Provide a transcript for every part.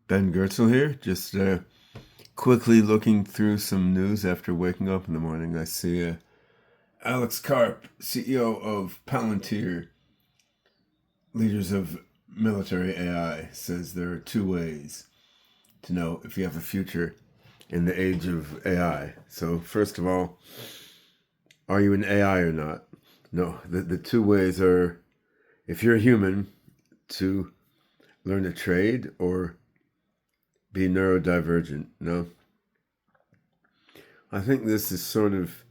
Ben Gertzel here, just quickly looking through some news after waking up in the morning. I see Alex Karp, CEO of Palantir, leaders of military AI, says there are two ways to know if you have a future in the age of AI. So, first of all, are you an AI or not? No, the two ways are if you're a human, to learn a trade or be neurodivergent. No, I think this is sort of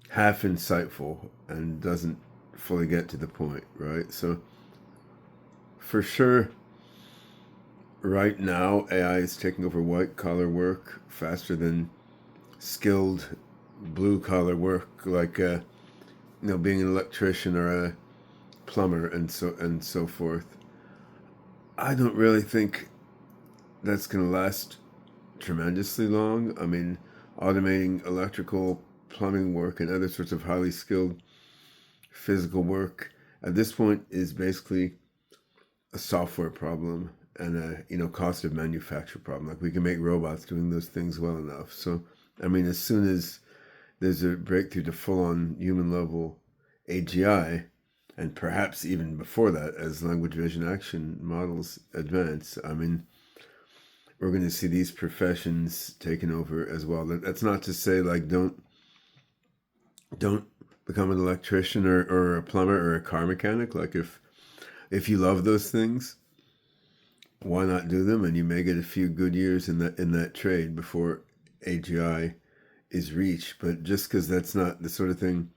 half insightful and doesn't fully get to the point, right? So, for sure, right now, AI is taking over white collar work faster than skilled blue collar work, like being an electrician or a plumber and so forth. I don't really think that's going to last tremendously long. I mean, automating electrical, plumbing work, and other sorts of highly skilled physical work at this point is basically a software problem and a cost of manufacture problem. Like we can make robots doing those things well enough. So I mean, as soon as there's a breakthrough to full-on human level AGI, and perhaps even before that, as language vision action models advance, I mean, we're going to see these professions taken over as well. That's not to say like don't become an electrician or a plumber or a car mechanic. Like if you love those things, why not do them? And you may get a few good years in that trade before AGI is reached. But just because that's not the sort of thing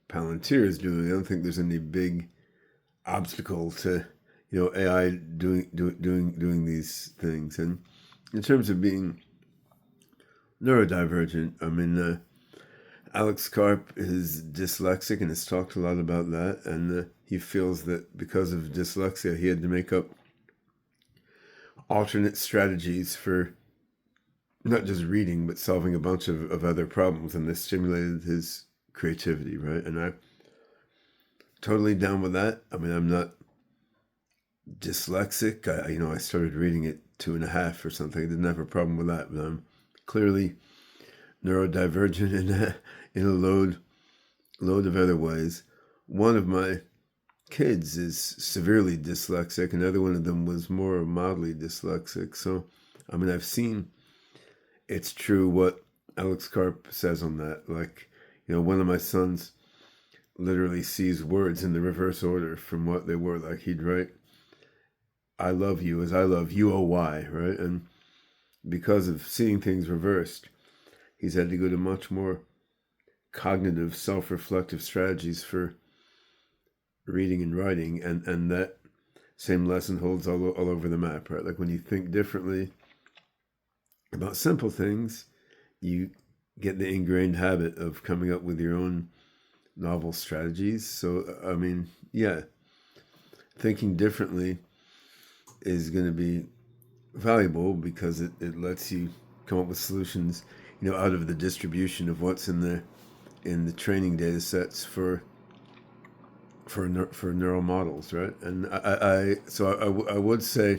Palantir is doing, I don't think there's any big obstacle to AI doing these things. And in terms of being neurodivergent, I mean, Alex Karp is dyslexic and has talked a lot about that, and he feels that because of dyslexia, he had to make up alternate strategies for not just reading, but solving a bunch of other problems, and this stimulated his creativity, right? And I'm totally down with that. I mean, I'm not dyslexic. I started reading at 2.5 or something. I didn't have a problem with that, but I'm clearly neurodivergent in a load of other ways. One of my kids is severely dyslexic. Another one of them was more mildly dyslexic. So, I mean, I've seen it's true what Alex Karp says on that. Like, one of my sons literally sees words in the reverse order from what they were. Like he'd write, "I love you" as "I love UOY," right? And because of seeing things reversed, he's had to go to much more cognitive, self-reflective strategies for reading and writing, and that same lesson holds all over the map, right? Like when you think differently about simple things, you get the ingrained habit of coming up with your own novel strategies. So, I mean, yeah, thinking differently is going to be valuable because it lets you come up with solutions, out of the distribution of what's in the training data sets for neural models, right? And I would say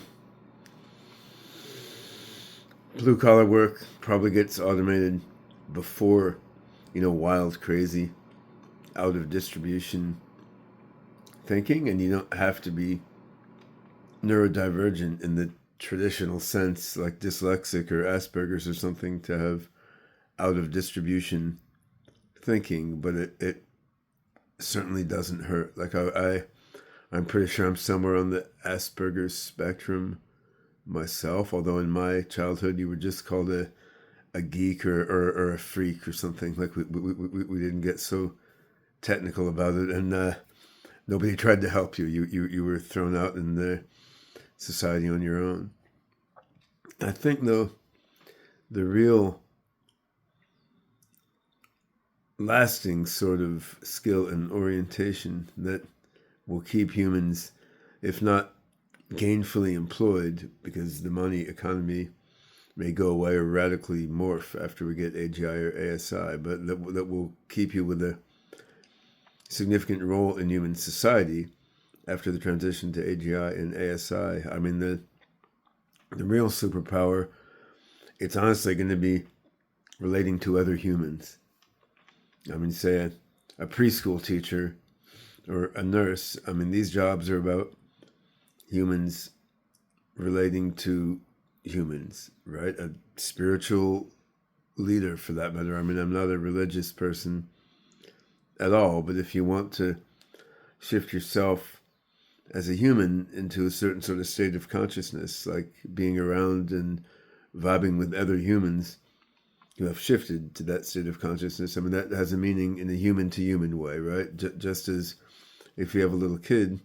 blue collar work probably gets automated before wild, crazy, out of distribution thinking, and you don't have to be neurodivergent in the traditional sense, like dyslexic or Asperger's or something, to have out of distribution thinking, but it certainly doesn't hurt. Like I'm pretty sure I'm somewhere on the Asperger's spectrum myself, although in my childhood you were just called a geek or a freak or something. Like we didn't get so technical about it, and nobody tried to help you. You were thrown out in the society on your own. I think though the real lasting sort of skill and orientation that will keep humans, if not gainfully employed, because the money economy may go away or radically morph after we get AGI or ASI, but that will keep you with a significant role in human society after the transition to AGI and ASI. I mean, the the real superpower, it's honestly going to be relating to other humans. I mean, say a preschool teacher or a nurse. I mean, these jobs are about humans relating to humans, right? A spiritual leader, for that matter. I mean, I'm not a religious person at all, but if you want to shift yourself as a human into a certain sort of state of consciousness, like being around and vibing with other humans, you have shifted to that state of consciousness. I mean, that has a meaning in a human-to-human way, right? Just as if you have a little kid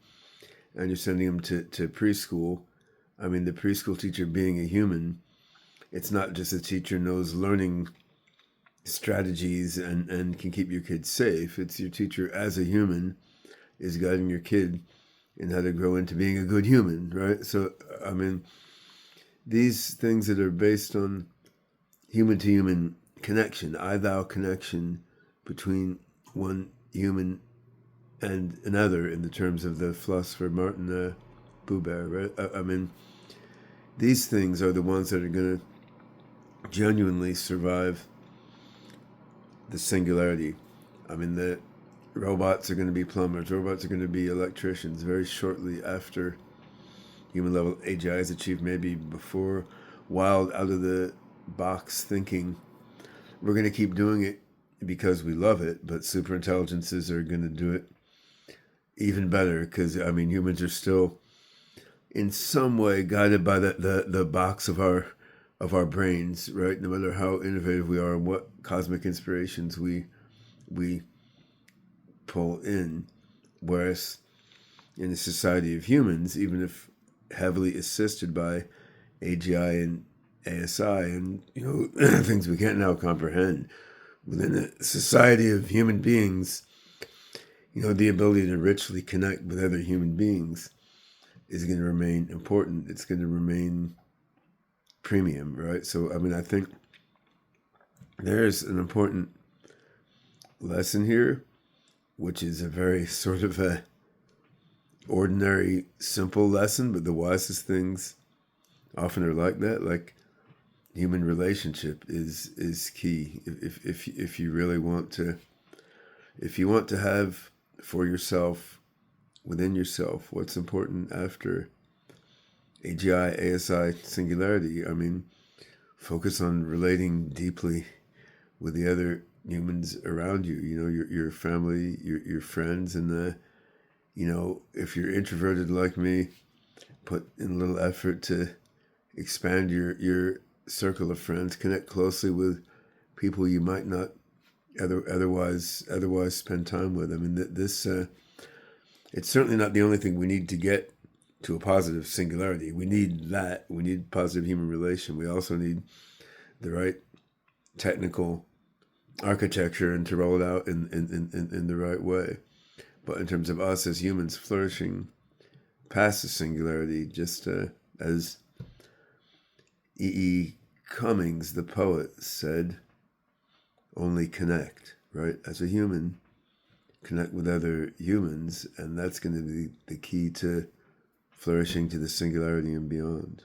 and you're sending them to preschool, I mean, the preschool teacher being a human, it's not just a teacher knows learning strategies and can keep your kids safe. It's your teacher as a human is guiding your kid in how to grow into being a good human, right? So, I mean, these things that are based on human-to-human connection, I-thou connection between one human and another, in the terms of the philosopher Martin Buber, right? I mean, these things are the ones that are going to genuinely survive the singularity. I mean, the robots are going to be plumbers, robots are going to be electricians very shortly after human level AGI is achieved, maybe before. Wild, out of the box thinking. We're going to keep doing it because we love it, but super intelligences are going to do it even better, because I mean, humans are still in some way guided by the box of our brains, right? No matter how innovative we are and what cosmic inspirations we pull in. Whereas in a society of humans, even if heavily assisted by AGI and ASI and, things we can't now comprehend, within a society of human beings, the ability to richly connect with other human beings is going to remain important. It's going to remain premium, right? So, I mean, I think there's an important lesson here, which is a very sort of a ordinary, simple lesson, but the wisest things often are like that. Like, human relationship is key. If you really want to, if you want to have for yourself, within yourself, what's important after AGI, ASI, singularity, I mean, focus on relating deeply with the other humans around you, your family, your friends, and if you're introverted like me, put in a little effort to expand your circle of friends, connect closely with people you might not otherwise spend time with. I mean, this it's certainly not the only thing we need to get to a positive singularity. We need that. We need positive human relation. We also need the right technical architecture and to roll it out in the right way. But in terms of us as humans flourishing past the singularity, just as E. Cummings, the poet, said, only connect, right? As a human, connect with other humans, and that's going to be the key to flourishing to the singularity and beyond.